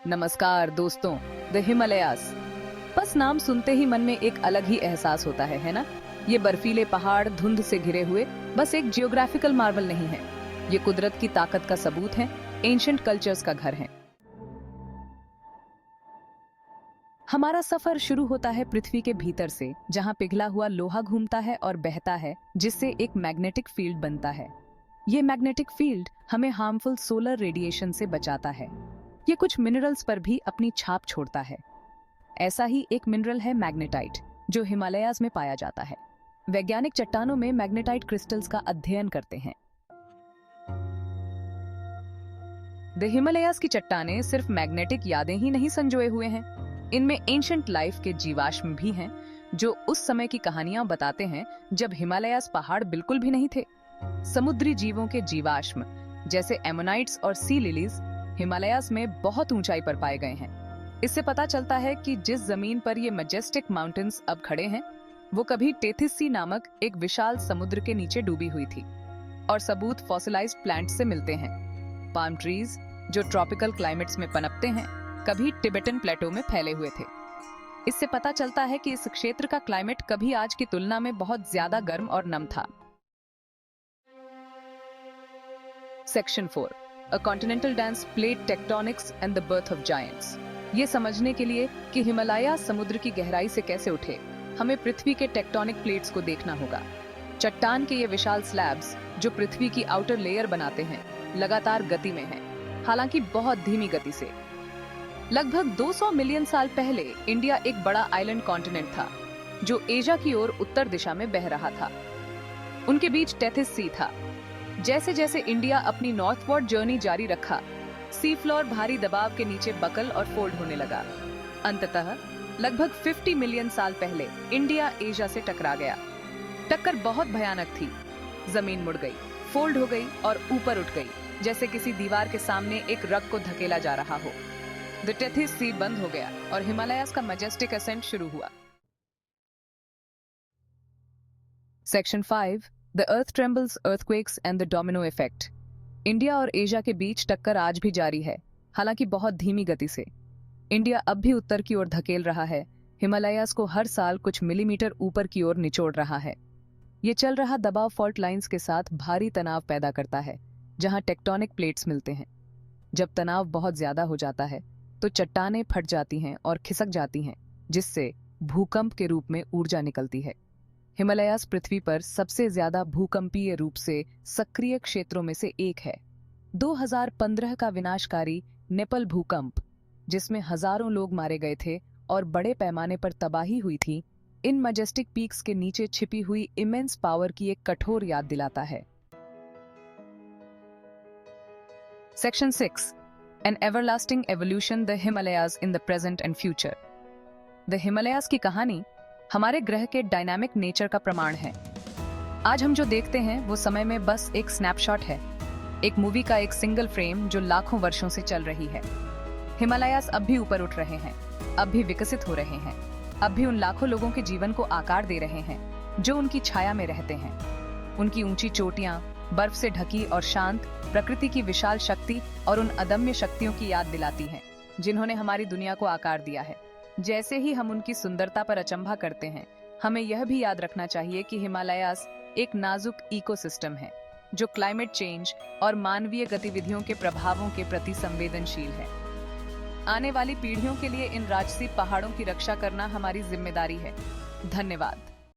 नमस्कार दोस्तों। द हिमालयास, बस नाम सुनते ही मन में एक अलग ही एहसास होता है ना? ये बर्फीले पहाड़ धुंध से घिरे हुए बस एक जियोग्राफिकल मार्वल नहीं है, ये कुदरत की ताकत का सबूत है, एंशिएंट कल्चर्स का घर है। हमारा सफर शुरू होता है पृथ्वी के भीतर से, जहां पिघला हुआ लोहा घूमता है और बहता है, जिससे एक मैग्नेटिक फील्ड बनता है। ये मैग्नेटिक फील्ड हमें हार्मफुल सोलर रेडिएशन से बचाता है। ये कुछ मिनरल्स पर भी अपनी छाप छोड़ता है। ऐसा ही एक मिनरल है मैग्नेटाइट, जो हिमालयाज में पाया जाता है। वैज्ञानिक चट्टानों में मैग्नेटाइट क्रिस्टल्स का अध्ययन करते हैं। द हिमालयाज की चट्टानें सिर्फ मैग्नेटिक यादें ही नहीं संजोए हुए हैं, इनमें एंशिएंट लाइफ के जीवाश्म भी हैं, जो उस समय की कहानियां बताते हैं जब हिमालयाज पहाड़ बिल्कुल भी नहीं थे। समुद्री जीवों के जीवाश्म जैसे एमोनाइट्स और सी लिलीज हिमालयाज में बहुत ऊंचाई पर पाए गए हैं। इससे पता चलता है कि जिस जमीन पर ये मैजेस्टिक माउंटेन्स अब खड़े हैं, वो कभी टेथिस सी नामक एक विशाल समुद्र के नीचे डूबी हुई थी। और सबूत फॉसिलाइज्ड प्लांट से मिलते हैं। पाम ट्रीज जो ट्रॉपिकल क्लाइमेट्स में पनपते हैं, कभी टिबेटन प्लेटो में फैले हुए थे। इससे पता चलता है कि इस क्षेत्र का क्लाइमेट कभी आज की तुलना में बहुत ज्यादा गर्म और नम था। Section 4, a continental dance, plate tectonics and the birth of giants. ये समझने के लिए कि हिमालय समुद्र की गहराई से कैसे उठे, हमें पृथ्वी के टेक्टोनिक प्लेट्स को देखना होगा। चट्टान के ये विशाल स्लैब्स जो पृथ्वी की आउटर लेयर बनाते हैं, लगातार गति में हैं, हालांकि बहुत धीमी गति से। लगभग 200 मिलियन साल पहले इंडिया एक बड़ा आइलैंड कॉन्टिनेंट था, जो एशिया की ओर उत्तर दिशा में बह रहा था। उनके बीच टेथिस सी था। जैसे जैसे इंडिया अपनी नॉर्थवर्ड जर्नी जारी रखा, सी फ्लोर भारी दबाव के नीचे बकल और फोल्ड होने लगा। अंततः लगभग 50 मिलियन साल पहले इंडिया एशिया से टकरा गया। टक्कर बहुत भयानक थी। जमीन मुड़ गई, फोल्ड हो गई और ऊपर उठ गई, जैसे किसी दीवार के सामने एक रग को धकेला जा रहा हो। द टेथिस सी बंद हो गया और हिमालयाज का मैजेस्टिक असेंट शुरू हुआ। Section 5, the earth trembles, earthquakes and the domino effect. India और एशिया के बीच टक्कर आज भी जारी है, हालांकि बहुत धीमी गति से। इंडिया अब भी उत्तर की ओर धकेल रहा है, हिमालयाज को हर साल कुछ मिलीमीटर ऊपर की ओर निचोड़ रहा है। ये चल रहा दबाव फॉल्ट लाइंस के साथ भारी तनाव पैदा करता है, जहां टेक्टोनिक प्लेट्स मिलते हैं। जब तनाव बहुत ज्यादा हो जाता है तो चट्टानें फट जाती हैं और खिसक जाती हैं, जिससे भूकंप के रूप में ऊर्जा निकलती है। हिमालयाज पृथ्वी पर सबसे ज्यादा भूकंपीय रूप से सक्रिय क्षेत्रों में से एक है। 2015 का विनाशकारी नेपल भूकंप, जिसमें हजारों लोग मारे गए थे और बड़े पैमाने पर तबाही हुई थी, इन मैजेस्टिक पीक्स के नीचे छिपी हुई इमेंस पावर की एक कठोर याद दिलाता है। Section 6, an everlasting evolution, the Himalayas in the present and future. The Himalayas की कहानी हमारे ग्रह के डायनामिक नेचर का प्रमाण है। आज हम जो देखते हैं वो समय में बस एक स्नैपशॉट है, एक मूवी का एक सिंगल फ्रेम जो लाखों वर्षों से चल रही है। हिमालयाज अब भी ऊपर उठ रहे हैं, अब भी विकसित हो रहे हैं, अब भी उन लाखों लोगों के जीवन को आकार दे रहे हैं जो उनकी छाया में रहते हैं। उनकी ऊंची चोटियां, बर्फ से ढकी और शांत, प्रकृति की विशाल शक्ति और उन अदम्य शक्तियों की याद दिलाती हैं जिन्होंने हमारी दुनिया को आकार दिया है। जैसे ही हम उनकी सुंदरता पर अचंभा करते हैं, हमें यह भी याद रखना चाहिए कि हिमालयाज एक नाजुक इकोसिस्टम है, जो क्लाइमेट चेंज और मानवीय गतिविधियों के प्रभावों के प्रति संवेदनशील है। आने वाली पीढ़ियों के लिए इन राजसी पहाड़ों की रक्षा करना हमारी जिम्मेदारी है। धन्यवाद।